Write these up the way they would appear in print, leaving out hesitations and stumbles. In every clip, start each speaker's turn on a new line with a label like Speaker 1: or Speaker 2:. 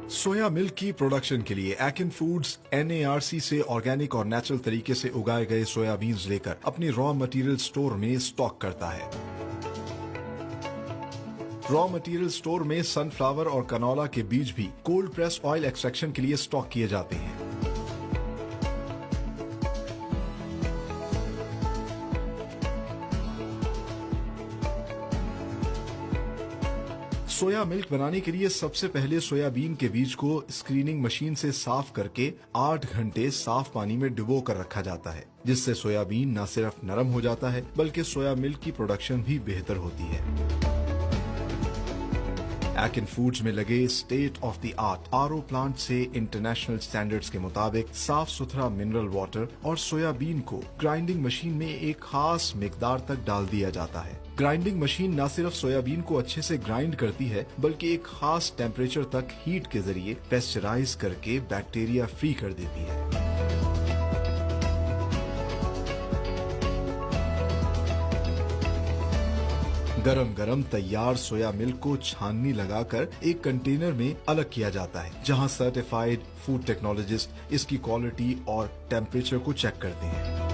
Speaker 1: Soya milk की production के लिए एकिन फूड्स NARC से ऑर्गेनिक और नेचुरल तरीके से उगाए गए सोयाबीन्स लेकर अपनी रॉ मटेरियल स्टोर में स्टॉक करता है। रॉ मटेरियल स्टोर में सनफ्लावर और कनोला के बीज भी कोल्ड प्रेस ऑयल एक्सट्रैक्शन के लिए स्टॉक किए जाते हैं। सोया मिल्क बनाने के लिए सबसे पहले सोयाबीन के बीज को स्क्रीनिंग मशीन से साफ करके 8 घंटे साफ पानी में डुबो कर रखा जाता है, जिससे सोयाबीन न सिर्फ नरम हो जाता है बल्कि सोया मिल्क की प्रोडक्शन भी बेहतर होती है। एकिन फूड्स में लगे state of the art RO plant से इंटरनेशनल स्टैंडर्ड्स के मुताबिक साफ सुथरा मिनरल वाटर और सोयाबीन को ग्राइंडिंग मशीन में एक खास मिकदार तक डाल दिया जाता है। ग्राइंडिंग मशीन न सिर्फ सोयाबीन को अच्छे से ग्राइंड करती है बल्कि एक खास टेम्परेचर तक हीट के जरिए पेस्चराइज करके बैक्टीरिया फ्री कर देती है। गरम गरम तैयार सोया मिल्क को छाननी लगाकर एक कंटेनर में अलग किया जाता है, जहां सर्टिफाइड फूड टेक्नोलॉजिस्ट इसकी क्वालिटी और टेम्परेचर को चेक करते हैं।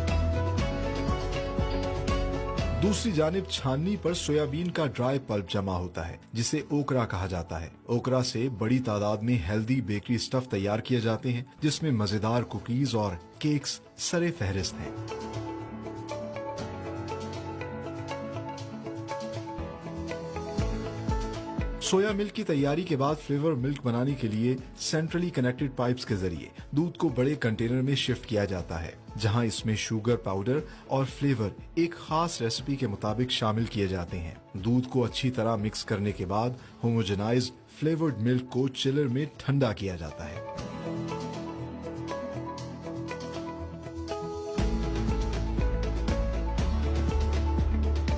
Speaker 1: दूसरी जानिब छाननी पर सोयाबीन का ड्राई पल्प जमा होता है, जिसे ओकरा कहा जाता है। ओकरा से बड़ी तादाद में हेल्दी बेकरी स्टफ तैयार किए जाते हैं, जिसमें मजेदार कुकीज और केक्स सरे फहरिस्त हैं। सोया मिल्क की तैयारी के बाद फ्लेवर मिल्क बनाने के लिए सेंट्रली कनेक्टेड पाइप्स के जरिए दूध को बड़े कंटेनर में शिफ्ट किया जाता है, जहां इसमें शुगर पाउडर और फ्लेवर एक खास रेसिपी के मुताबिक शामिल किए जाते हैं। दूध को अच्छी तरह मिक्स करने के बाद होमोजेनाइज्ड फ्लेवर्ड मिल्क को चिलर में ठंडा किया जाता है।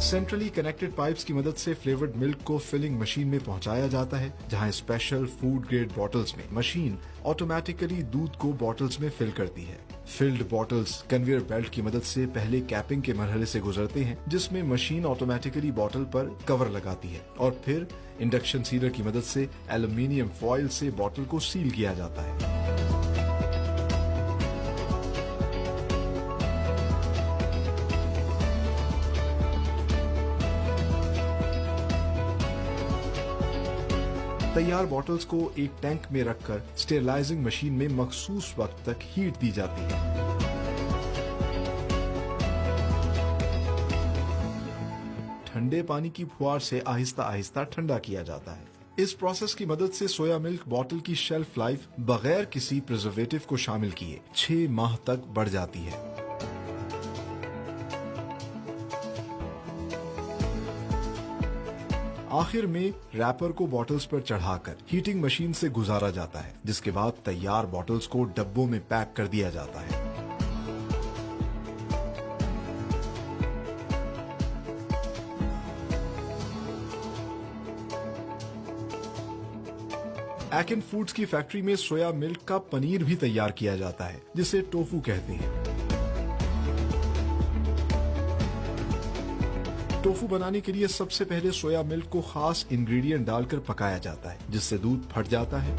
Speaker 1: सेंट्रली कनेक्टेड पाइप्स की मदद से फ्लेवर्ड मिल्क को फिलिंग मशीन में पहुंचाया जाता है, जहां स्पेशल फूड ग्रेड बॉटल्स में मशीन ऑटोमेटिकली दूध को बॉटल्स में फिल करती है। फिल्ड बॉटल्स कन्वेयर बेल्ट की मदद से पहले कैपिंग के मरहले से गुजरते हैं, जिसमें मशीन ऑटोमेटिकली बॉटल पर कवर लगाती है और फिर इंडक्शन सीलर की मदद से एल्यूमिनियम फॉइल से बॉटल को सील किया जाता है। तैयार बॉटल्स को एक टैंक में रखकर स्टेरलाइजिंग मशीन में मखसूस वक्त तक हीट दी जाती है। ठंडे पानी की फुहार से आहिस्ता आहिस्ता ठंडा किया जाता है। इस प्रोसेस की मदद से सोया मिल्क बॉटल की शेल्फ लाइफ बगैर किसी प्रिजर्वेटिव को शामिल किए 6 माह तक बढ़ जाती है। आखिर में रैपर को बॉटल्स पर चढ़ाकर हीटिंग मशीन से गुजारा जाता है, जिसके बाद तैयार बॉटल्स को डब्बों में पैक कर दिया जाता है। एकिन फूड्स की फैक्ट्री में सोया मिल्क का पनीर भी तैयार किया जाता है, जिसे टोफू कहते हैं। टोफू बनाने के लिए सबसे पहले सोया मिल्क को खास इंग्रेडिएंट डालकर पकाया जाता है, जिससे दूध फट जाता है।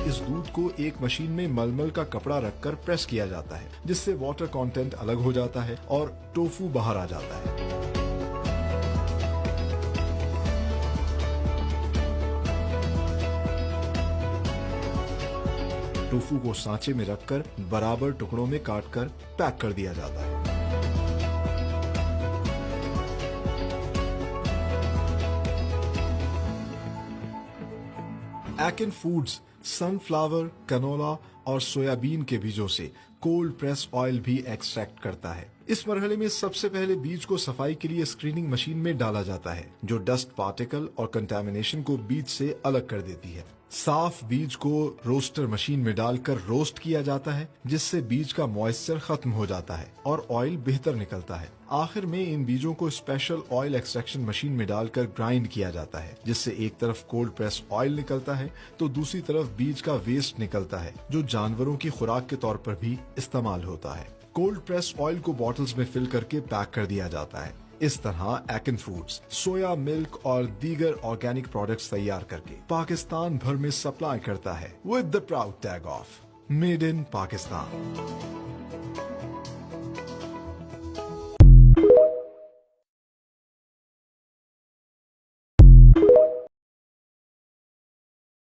Speaker 1: इस दूध को एक मशीन में मलमल का कपड़ा रखकर प्रेस किया जाता है, जिससे वाटर कंटेंट अलग हो जाता है और टोफू बाहर आ जाता है। टोफू को सांचे में रखकर बराबर टुकड़ों में काटकर पैक कर दिया जाता है। एकिन फूड्स सनफ्लावर, कनोला और सोयाबीन के बीजों से कोल्ड प्रेस ऑयल भी एक्सट्रैक्ट करता है। इस मरहले में सबसे पहले बीज को सफाई के लिए स्क्रीनिंग मशीन में डाला जाता है, जो डस्ट पार्टिकल और कंटामिनेशन को बीज से अलग कर देती है। साफ बीज को रोस्टर मशीन में डालकर रोस्ट किया जाता है, जिससे बीज का मॉइस्चर खत्म हो जाता है और ऑयल बेहतर निकलता है। आखिर में इन बीजों को स्पेशल ऑयल एक्सट्रैक्शन मशीन में डालकर ग्राइंड किया जाता है, जिससे एक तरफ कोल्ड प्रेस ऑयल निकलता है तो दूसरी तरफ बीज का वेस्ट निकलता है, जो जानवरों की खुराक के तौर पर भी इस्तेमाल होता है। कोल्ड प्रेस ऑयल को बॉटल्स में फिल करके पैक कर दिया जाता है। इस तरह एकिन फूड्स सोया मिल्क और दीगर ऑर्गेनिक प्रोडक्ट्स तैयार करके पाकिस्तान भर में सप्लाई करता है with the proud tag of made in Pakistan.